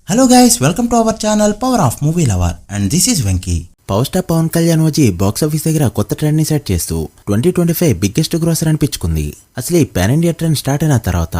Hello guys, welcome to our channel Power of Movie Lover and this is Venky. Power star Pawan Kalyan వచ్చి box office దగ్గర కొత్త trend ని set చేస్తూ 2025 biggest grosser అనిపించుకుంది. అసలు ఈ pan India trend start అయిన తర్వాత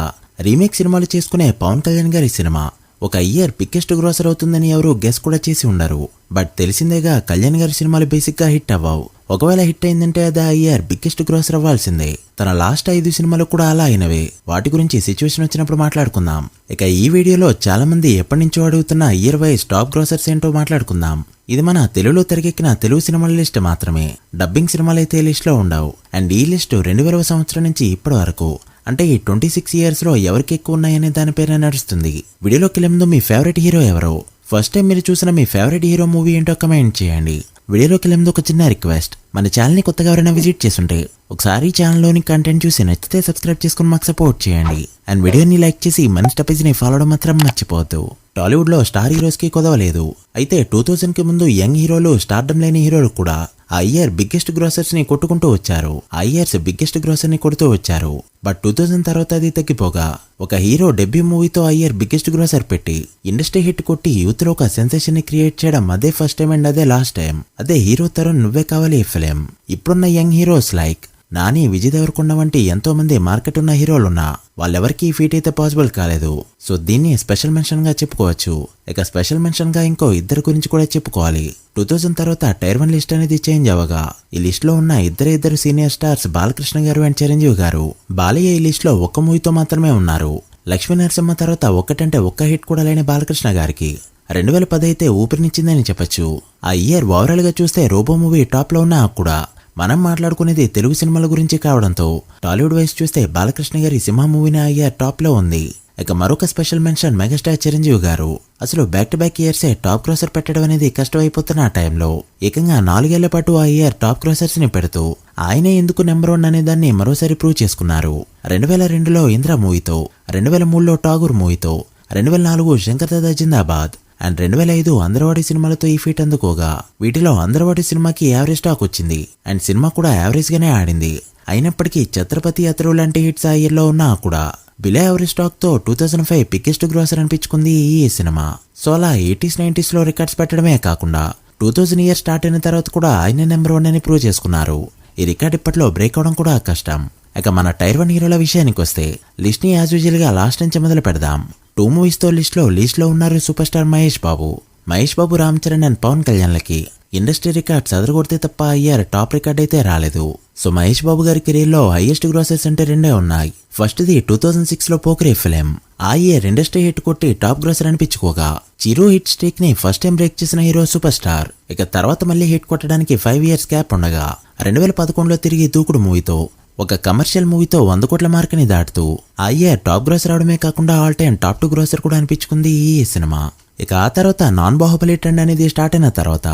రీమేక్ సినిమాలు చేసుకునే పవన్ కళ్యాణ్ గారి సినిమా ఒక ఇయర్ బిగ్గెస్ట్ గ్రోసర్ అవుతుందని ఎవరు గెస్ కూడా చేసి ఉండరు. బట్ తెలిసిందేగా కళ్యాణ్ గారి సినిమాలు బేసిక్ గా హిట్ అవ్వవు. ఒకవేళ హిట్ అయిందంటే అది ఆ ఇయర్ బిగ్గెస్ట్ గ్రోసర్ అవ్వాల్సిందే. తన లాస్ట్ 5 సినిమాలు కూడా అలా అయినవే. వాటి గురించి సిచ్యువేషన్ వచ్చినప్పుడు మాట్లాడుకుందాం. ఇక ఈ వీడియోలో చాలా మంది ఎప్పటి నుంచో అడుగుతున్న ఇయర్ వైజ్ టాప్ గ్రోసర్స్ ఏంటో మాట్లాడుకుందాం. ఇది మన తెలుగులో తెరకెక్కిన తెలుగు సినిమాల లిస్ట్ మాత్రమే. డబ్బింగ్ సినిమాలైతే లిస్ట్ లో ఉండవు. అండ్ ఈ లిస్ట్ 2000 సంవత్సరం నుంచి ఇప్పటి వరకు అంటే ఈ 26 ఇయర్స్ లో ఎవరికి ఎక్కువ ఉన్నాయనే దానిపైన నడుస్తుంది. వీడియోలోకి వెళ్ళే ముందు మీ ఫేవరెట్ హీరో ఎవరో, ఫస్ట్ టైం మీరు చూసిన మీ ఫేవరెట్ హీరో మూవీ ఏంటో కమెంట్ చేయండి. వీడియోలోకి వెళ్ళే ముందు ఒక చిన్న రిక్వెస్ట్, మన ఛానల్ ని కొత్తగా ఎవరైనా విజిట్ చేస్తుంటే ఒకసారి ఛానల్లోని కంటెంట్ చూసి నచ్చితే సబ్స్క్రైబ్ చేసుకుని మాకు సపోర్ట్ చేయండి. అండ్ వీడియోని లైక్ చేసి మన స్టపేజ్ ని ఫాలో అవడం మాత్రం మర్చిపోవద్దు. టాలీవుడ్ లో స్టార్ హీరోస్ కి కొదవలేదు. అయితే 2000 కి ముందు యంగ్ హీరోలు, స్టార్డమ్ లేని హీరోలు కూడా ఆ ఇయర్ బిగ్గెస్ట్ గ్రోసర్స్ ని కొట్టుకుంటూ వచ్చారు. ఆ ఇయర్స్ బిగ్గెస్ట్ గ్రోసర్ ని కొడుతూ వచ్చారు. బట్ 2000 తర్వాత అది తగ్గిపోగా ఒక హీరో డెబ్యూ మూవీతో ఆ ఇయర్ బిగ్గెస్ట్ గ్రోసర్ పెట్టి ఇండస్ట్రీ హిట్ కొట్టి యూత్ లో ఒక సెన్సేషన్ ని క్రియేట్ చేయడం అదే ఫస్ట్ టైం అండ్ అదే లాస్ట్ టైం. అదే హీరో తరుణ్ నువ్వే కావాలి ఫిలిం. ఇప్పుడున్న young heroes like Nani, Vijay Deverakonda వంటి ఎంతో మంది మార్కెట్ ఉన్న హీరోలున్నా వాళ్ళెవరికి ఈ ఫీట్ అయితే పాసిబుల్ కాలేదు. సో దీన్ని స్పెషల్ మెన్షన్ గా చెప్పుకోవచ్చు. ఇక స్పెషల్ మెన్షన్ గా ఇంకో ఇద్దరు గురించి కూడా చెప్పుకోవాలి. 2000 తర్వాత టైర్ 1 లిస్ట్ అనేది చేంజ్ అవ్వగా ఈ లిస్ట్ లో ఉన్న ఇద్దరు సీనియర్ స్టార్స్ బాలకృష్ణ గారు అండ్ చిరంజీవి గారు. బాలయ్య ఈ లిస్ట్ లో ఒక్క మూవీతో మాత్రమే ఉన్నారు. లక్ష్మీ నరసింహ తర్వాత ఒక్కటంటే ఒక్క హిట్ కూడా లేని బాలకృష్ణ గారికి 2010 అయితే ఊపిరినిచ్చిందని చెప్పొచ్చు. ఆ ఇయర్ ఓవరాల్ గా చూస్తే రోబో మూవీ టాప్ లో ఉన్నా కూడా మనం మాట్లాడుకునేది తెలుగు సినిమాల గురించి కావడంతో టాలీవుడ్ వైస్ చూస్తే బాలకృష్ణ గారి సింహ మూవీని ఆ ఇయర్ టాప్ లో ఉంది. ఇక మరొక special mention megastar Chiranjeevi garu. అసలు బ్యాక్ టు బ్యాక్ ఇయర్సే టాప్ గ్రోసర్ పెట్టడం అనేది కష్టమైపోతున్న ఆ టైంలో ఏకంగా 4 ఏళ్ల పాటు ఆ ఇయర్ టాప్ గ్రోసర్స్ ని పెడుతూ ఆయనే ఎందుకు నెంబర్ 1 అనే దాన్ని మరోసారి ప్రూవ్ చేసుకున్నారు. 2002లో ఇంద్ర మూవీతో, 2003లో టాగూర్ మూవీతో, 2004 శంకర్ దాదా జిందాబాద్ అండ్ 2005 అందరవాడి సినిమాలతో ఈ ఫీట్ అందుకోగా వీటిలో అందరవాడి సినిమాకి యావరేజ్ టాక్ వచ్చింది అండ్ సినిమా కూడా యావరేజ్ గానే ఆడింది. అయినప్పటికీ ఛత్రపతి అతరు లాంటి హిట్స్ ఆ ఇయర్ లో ఉన్నా కూడా బిలో యావరేజ్ టాక్ తో 2005 బిగ్గెస్ట్ గ్రోసర్ అనిపించుకుంది ఈ సినిమా. సో అలా 80s 90s లో రికార్డ్స్ పెట్టడమే కాకుండా 2000 ఇయర్ స్టార్ట్ అయిన తర్వాత కూడా ఆయన నెంబర్ 1 అని ప్రూవ్ చేసుకున్నారు. ఈ రికార్డ్ ఇప్పట్లో బ్రేక్ అవడం కూడా కష్టం. ఇక మన టైర్ 1 హీరోల విషయానికి వస్తే లిస్ట్ ని యాజ్ యూజువల్ గా లాస్ట్ నుంచి మొదలు పెడదాం. 2 మూవీస్ తో లీస్ట్ లో ఉన్నారు super star Mahesh Babu, Ram Charan and Pawan కళ్యాణ్లకి ఇండస్ట్రీ రికార్డ్స్ అదరగొడితే తప్ప ఇయర్ టాప్ రికార్డ్ అయితే రాలేదు. సో మహేష్ బాబు గారి కెరీర్ లో హైయెస్ట్ గ్రోసెస్ అంటే 2 ఉన్నాయి. ఫస్ట్ ది 2006 లో పోకరే ఫిలిం. ఆ ఇయర్ ఇండస్ట్రీ హిట్ కొట్టి టాప్ గ్రోసర్ అనిపించుకోగా చిరు హిట్ స్ట్రీక్ ని ఫస్ట్ టైం బ్రేక్ చేసిన హీరో సూపర్ స్టార్. ఇక తర్వాత మళ్ళీ హిట్ కొట్టడానికి 5 ఇయర్స్ గ్యాప్ ఉండగా 2011లో తిరిగి దూకుడు మూవీతో ఒక కమర్షియల్ మూవీతో 100 కోట్ల మార్క్ ని దాటుతూ ఆ ఇయర్ టాప్ గ్రోసర్ అవడమే కాకుండా ఆల్ టైమ్ టాప్ 2 గ్రోసర్ కూడా అనిపించుకుంది ఈ సినిమా. ఇక ఆ తర్వాత నాన్ బాహుబలి ట్రెండ్ అనేది స్టార్ట్ అయిన తర్వాత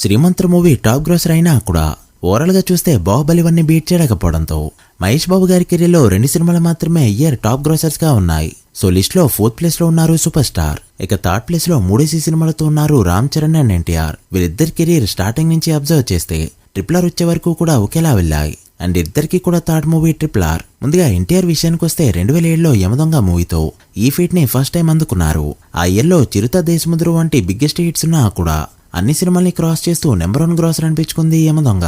శ్రీమంత్ మూవీ టాప్ గ్రోసర్ అయినా కూడా ఓవరాల్ గా చూస్తే బాహుబలి 1ని బీట్ చేయలేకపోవడంతో మహేష్ బాబు గారి కెరీర్ లో 2 సినిమాలు మాత్రమే ఇయర్ టాప్ గ్రోసర్స్ గా ఉన్నాయి. సో లిస్ట్ లో 4th ప్లేస్ లో ఉన్నారు సూపర్ స్టార్. ఇక 3rd ప్లేస్ లో 3 సినిమాలతో ఉన్నారు రామ్ చరణ్ అండ్ ఎన్టీఆర్. వీరిద్దరి కెరీర్ స్టార్టింగ్ నుంచి అబ్జర్వ్ చేస్తే RRR వచ్చే వరకు కూడా ఒకేలా వెళ్ళాయి. అండ్ ఇద్దరికి కూడా 3rd మూవీ RRR. ముందుగా ఎన్టీఆర్ విషయానికి వస్తే 2007లో యమదొంగ మూవీతో ఈ ఫీట్ ని ఫస్ట్ టైం అందుకున్నారు. ఆ ఇయర్లో చిరుత దేశముద్రు వంటి బిగ్గెస్ట్ హిట్స్ ఉన్నా కూడా అన్ని సినిమాల్ని క్రాస్ చేస్తూ నెంబర్ 1 గ్రోసర్ అనిపించుకుంది యమదొంగ.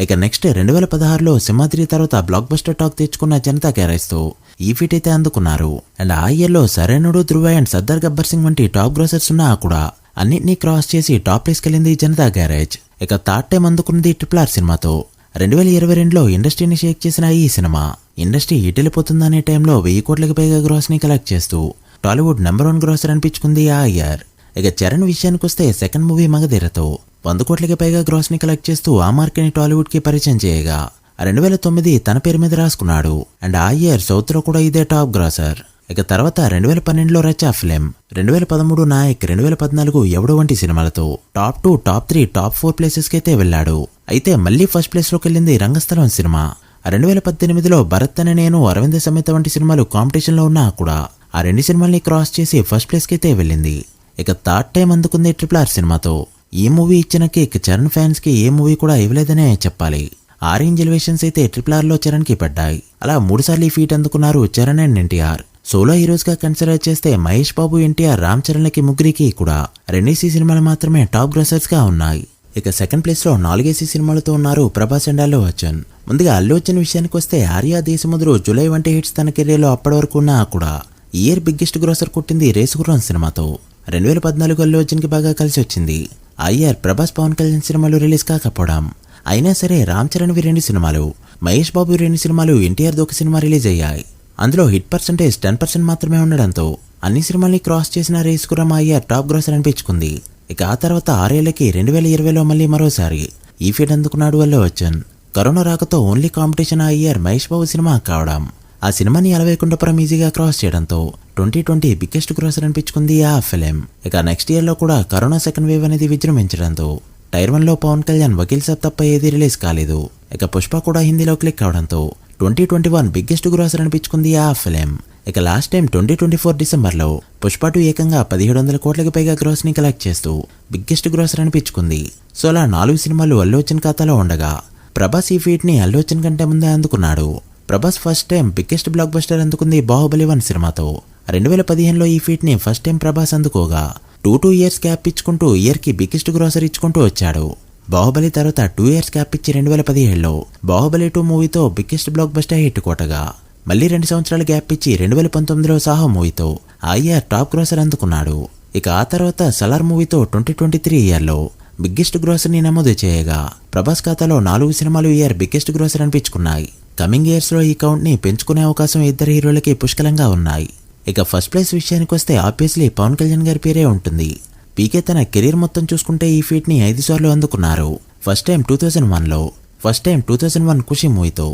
ఇక నెక్స్ట్ 2016లో సింహాద్రి తర్వాత బ్లాక్ బస్టర్ టాక్ తెచ్చుకున్న జనతా గ్యారేజ్ తో ఈ ఫీట్ అయితే అందుకున్నారు. అండ్ ఆ ఇయర్లో సరైనడు, ధృవ అండ్ సర్దార్ గబ్బర్ సింగ్ వంటి టాప్ గ్రోసర్స్ ఉన్నా కూడా అన్నింటినీ క్రాస్ చేసి టాప్ ప్లేస్ కెళ్ళింది జనతా గ్యారేజ్. ఇక 3rd టైం అందుకున్నది RRR సినిమాతో. 2022లో ఇండస్ట్రీని షేక్ చేసిన ఈ సినిమా ఇండస్ట్రీ ఇటెళ్ళిపోతుందనే టైంలో 1000 కోట్లకి పైగా గ్రోస్ ని కలెక్ట్ చేస్తూ టాలీవుడ్ నెంబర్ 1 గ్రోసర్ అనిపించుకుంది ఆ ఇయర్. ఇక చరణ్ విషయానికి వస్తే సెకండ్ మూవీ మగధీరతో 100 కోట్లకి పైగా గ్రోస్ ని కలెక్ట్ చేస్తూ ఆ మార్క్ ని టాలీవుడ్ కి పరిచయం చేయగా 2009 తన పేరు మీద రాసుకున్నాడు. అండ్ ఆ ఇయర్ సౌత్ లో కూడా ఇదే టాప్ గ్రోసర్. ఇక తర్వాత 2012లో రచా ఫిలిం, 2013 నాయక్, 2014 ఎవడో వంటి సినిమాలతో టాప్ 2, టాప్ 3, టాప్ 4 ప్లేసెస్ కి అయితే వెళ్ళాడు. అయితే మళ్లీ ఫస్ట్ ప్లేస్ లోకి వెళ్ళింది రంగస్థలం సినిమా. 2018లో భరత్ అనే నేను, అరవింద సమేత వంటి సినిమాలు కాంపిటీషన్ లో ఉన్నా కూడా ఆ 2 సినిమాల్ని క్రాస్ చేసి ఫస్ట్ ప్లేస్ కి అయితే వెళ్ళింది. ఇక 3rd టైం అందుకుంది RRR సినిమాతో. ఈ మూవీ ఇచ్చిన కిక్ చరణ్ ఫ్యాన్స్ కి ఏ మూవీ కూడా ఇవ్వలేదనే చెప్పాలి. ఆరెంజ్ ఎలివేషన్స్ అయితే RRR లో చరణ్ కి పడ్డాయి. అలా 3 సార్లు ఈ ఫీట్ అందుకున్నారు Charan and NTR. Solo heroes గా కన్సిడర్ చేస్తే మహేష్ బాబు, ఎన్టీఆర్, రామ్ చరణ్లకి ముగ్గురికి కూడా 2 సినిమాలు మాత్రమే టాప్ గ్రాసర్స్ గా ఉన్నాయి. ఇక సెకండ్ ప్లేస్ లో 4 సినిమాలతో ఉన్నారు ప్రభాస్ అండ్ అల్లు అర్జున్. ముందుగా అల్లు అర్జున్ విషయానికి వస్తే ఆర్య, దేశముద్రు, జులై వంటి హిట్స్ తన కెరీర్ లో అప్పటి వరకు ఉన్నా కూడా ఈ ఇయర్ బిగ్గెస్ట్ గ్రాసర్ కొట్టింది రేసుగుర్రం సినిమాతో. 2014 అల్లు అర్జున్ కి బాగా కలిసి వచ్చింది. ఆ ఇయర్ ప్రభాస్, పవన్ కళ్యాణ్ సినిమాలు రిలీజ్ కాకపోవడం. అయినా సరే రామ్ చరణ్ 2 సినిమాలు, మహేష్ బాబు 2 సినిమాలు, ఎన్టీఆర్ 1 సినిమా రిలీజ్ అయ్యాయి. అందులో హిట్ పర్సెంటేజ్ 10% మాత్రమే ఉండడంతో అన్ని సినిమాల్ని క్రాస్ చేసిన రేసుగుర్రం ఆ ఇయర్ టాప్ గ్రాసర్ అనిపించుకుంది. ఇక ఆ తర్వాత 6 ఏళ్లకి 2020లో మళ్ళీ మరోసారి ఈ ఫీట్ అందుకున్నాడు అల్లు అర్జున్. కరోనా రాకతో ఓన్లీ కాంపిటీషన్ ఆ ఇయర్ మహేష్ బాబు సినిమా కావడం. ఆ సినిమాని అలవైకుంఠపురం ఈజీగా క్రాస్ చేయడంతో 2020 బిగ్గెస్ట్ గ్రాసర్ అనిపించుకుంది ఆ ఫిలిం. ఇక నెక్స్ట్ ఇయర్ లో కూడా కరోనా సెకండ్ వేవ్ అనేది విజృంభించడంతో టైర్ 1 లో పవన్ కళ్యాణ్, వకీల్ సాబ్ తప్ప ఏది రిలీజ్ కాలేదు. ఇక పుష్ప కూడా హిందీలో క్లిక్ అవడంతో 2021 బిగ్గెస్ట్ గ్రాసర్ అనిపించుకుంది ఆ ఫిలిం. ఇక లాస్ట్ టైం 2024 డిసెంబర్లో పుష్ప 2 ఏకంగా 1700 కోట్లకు పైగా గ్రాస్ ని కలెక్ట్ చేస్తూ బిగ్గెస్ట్ గ్రాసర్ అనిపించుకుంది. సో అలా 4 సినిమాలు అల్లు అర్జున్ ఖాతాలో ఉండగా ప్రభాస్ ఈ ఫీట్ ని అల్లు అర్జున్ కంటే ముందే అందుకున్నాడు. Prabhas first time biggest blockbuster అందుకుంది బాహుబలి 1 సినిమాతో. 2015లో ఈ ఫీట్ ని ఫస్ట్ టైం ప్రభాస్ అందుకోగా 2 ఇయర్స్ గ్యాప్ ఇచ్చుకుంటూ ఇయర్ కి బిగ్గెస్ట్ గ్రాసర్ ఇచ్చుకుంటూ వచ్చాడు. బాహుబలి తర్వాత 2 ఇయర్స్ గ్యాప్ ఇచ్చి 2017లో బాహుబలి 2 మూవీతో బిగ్గెస్ట్ బ్లాక్ బస్టర్ హిట్ కొట్టగా మళ్ళీ 2 సంవత్సరాల గ్యాప్ ఇచ్చి 2019లో సాహో మూవీతో ఆ ఇయర్ టాప్ గ్రాసర్ అందుకున్నాడు. ఇక ఆ తర్వాత సలార్ మూవీతో 2023 ఇయర్లో బిగ్గెస్ట్ గ్రాసర్ ని నమోదు చేయగా ప్రభాస్ ఖాతాలో 4 సినిమాలు ఇయర్ బిగ్గెస్ట్ గ్రాసర్ అనిపించుకున్నాయి. కమింగ్ ఇయర్స్ లో ఈ కౌంట్ ని పెంచుకునే అవకాశం ఇద్దరు హీరోలకి పుష్కలంగా ఉన్నాయి. ఇక ఫస్ట్ ప్లేస్ విషయానికి వస్తే ఆబ్వియస్లీ పవన్ కళ్యాణ్ గారి పేరే ఉంటుంది. పీకే తన కెరీర్ మొత్తం చూసుకుంటే ఈ ఫీట్ ని 5 సార్లు అందుకున్నారు. ఫస్ట్ టైం 2001లో, ఫస్ట్ టైం 2001 ఖుషి మూవీతో,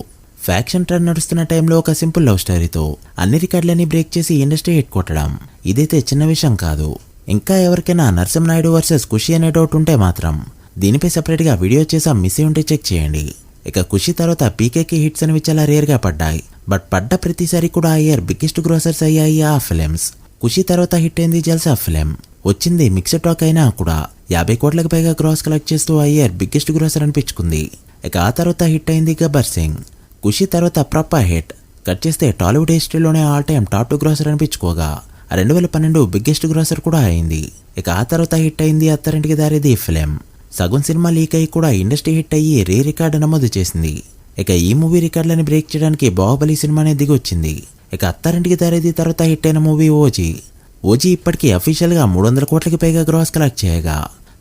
ఫ్యాక్షన్ ట్రెండ్ నడుస్తున్న టైంలో ఒక సింపుల్ లవ్ స్టోరీతో అన్ని రికార్డులని బ్రేక్ చేసి ఇండస్ట్రీ హిట్ కొట్టడం ఇదైతే చిన్న విషయం కాదు. ఇంకా ఎవరికైనా నరసింహనాయుడు వర్సెస్ ఖుషి అనే డౌట్ ఉంటే మాత్రం దీనిపై సెపరేట్ గా వీడియో చేసా, మిస్ అయి ఉంటే చెక్ చేయండి. ఇక ఖుషి తర్వాత పీకేకి హిట్స్ అనేవి చాలా రేర్ గా పడ్డాయి. బట్ పడ్డ ప్రతిసారి కూడా ఆ ఇయర్ బిగ్గెస్ట్ గ్రాసర్స్ అయ్యాయి ఆ ఫిలిమ్స్. ఖుషి తర్వాత హిట్ అయింది జల్సా ఫిలిం. వచ్చింది మిక్స్డ్ టాక్ అయినా కూడా 50 కోట్లకు పైగా గ్రాస్ కలెక్ట్ చేస్తూ ఆ ఇయర్ బిగ్గెస్ట్ గ్రాసర్ అనిపించుకుంది. ఇక ఆ తర్వాత హిట్ అయింది గబ్బర్ సింగ్. ఖుషి తర్వాత ప్రాపర్ హిట్. కట్ చేస్తే టాలీవుడ్ హిస్టరీలోనే ఆల్ టైమ్ టాప్ 2 గ్రాసర్ అనిపించుకోగా 2012 బిగ్గెస్ట్ గ్రాసర్ కూడా అయింది. ఇక ఆ తర్వాత హిట్ అయింది అత్తారింటికి దారేది ఫిలిం. సగం సినిమా లీక్ అయ్యి కూడా ఇండస్ట్రీ హిట్ అయ్యి రీ రికార్డు నమోదు చేసింది. ఇక ఈ మూవీ రికార్డులని బ్రేక్ చేయడానికి బాహుబలి సినిమానే దిగొచ్చింది. ఇక అత్తారింటికి దారేది తర్వాత హిట్ అయిన మూవీ ఓజీ ఇప్పటికీ అఫీషియల్ గా 300 కోట్లకి పైగా గ్రాస్ కలెక్ట్ చేయగా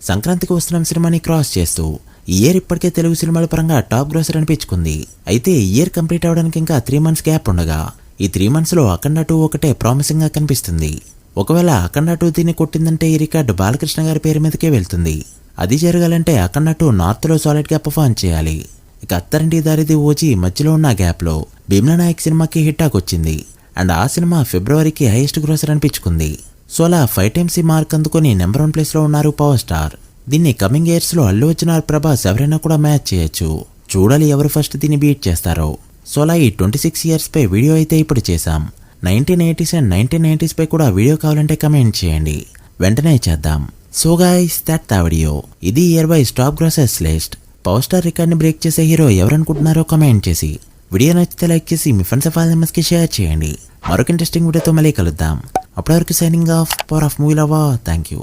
సంక్రాంతికి వస్తున్న సినిమాని క్రాస్ చేస్తూ ఈ ఇయర్ ఇప్పటికే తెలుగు సినిమాల పరంగా టాప్ గ్రాసర్ అనిపించుకుంది. అయితే ఈ ఇయర్ కంప్లీట్ అవడానికి ఇంకా 3 మంత్స్ గ్యాప్ ఉండగా ఈ 3 మంత్స్ లో అఖండ 2 ఒకటే ప్రామిసింగ్ గా కనిపిస్తుంది. ఒకవేళ అఖండ 2 దీన్ని కొట్టిందంటే ఈ రికార్డు బాలకృష్ణ గారి పేరు మీదకే వెళ్తుంది. అది జరగాలంటే అఖండ 2 నార్త్ లో సాలిడ్ గా పర్ఫార్మ్ చేయాలి. ఇక అత్తారింటికి దారేది ఓజీ మధ్యలో ఉన్న గ్యాప్ లో భీమ్లా నాయక్ సినిమాకి హిట్ టాక్ వచ్చింది. అండ్ ఆ సినిమా ఫిబ్రవరికి హైయెస్ట్ గ్రాసర్ అనిపించుకుంది. సో అలా 5 టైమ్స్ ఈ మార్క్ అందుకుని నెంబర్ 1 ప్లేస్ లో ఉన్నారు పవర్ స్టార్. దీన్ని కమింగ్ ఇయర్స్ లో అల్లు అర్జున్ ఆర్ ప్రభాస్ ఎవరైనా కూడా మ్యాచ్ చేయొచ్చు. చూడాలి ఎవరు ఫస్ట్ దీన్ని బీట్ చేస్తారో. సో అలా ఈ 26 ఇయర్స్ పై వీడియో అయితే ఇప్పుడు చేశాం. 1980s అండ్ 1990s పై కూడా వీడియో కావాలంటే కమెంట్ చేయండి, వెంటనే చేద్దాం. So guys that the video. ఇది year wise top grossers list. Power star record ని బ్రేక్ చేసే హీరో ఎవరనుకుంటున్నారో కమెంట్ చేసి వీడియో నచ్చితే లైక్ చేసి మీ ఫ్రెండ్స్ ఆఫ్ ఆల్ మెంబర్స్ కి షేర్ చేయండి. మరొక ఇంట్రెస్టింగ్ వీడియోతో మళ్ళీ కలుద్దాం. అప్పటి వరకు signing off, power of movie lover. Thank you.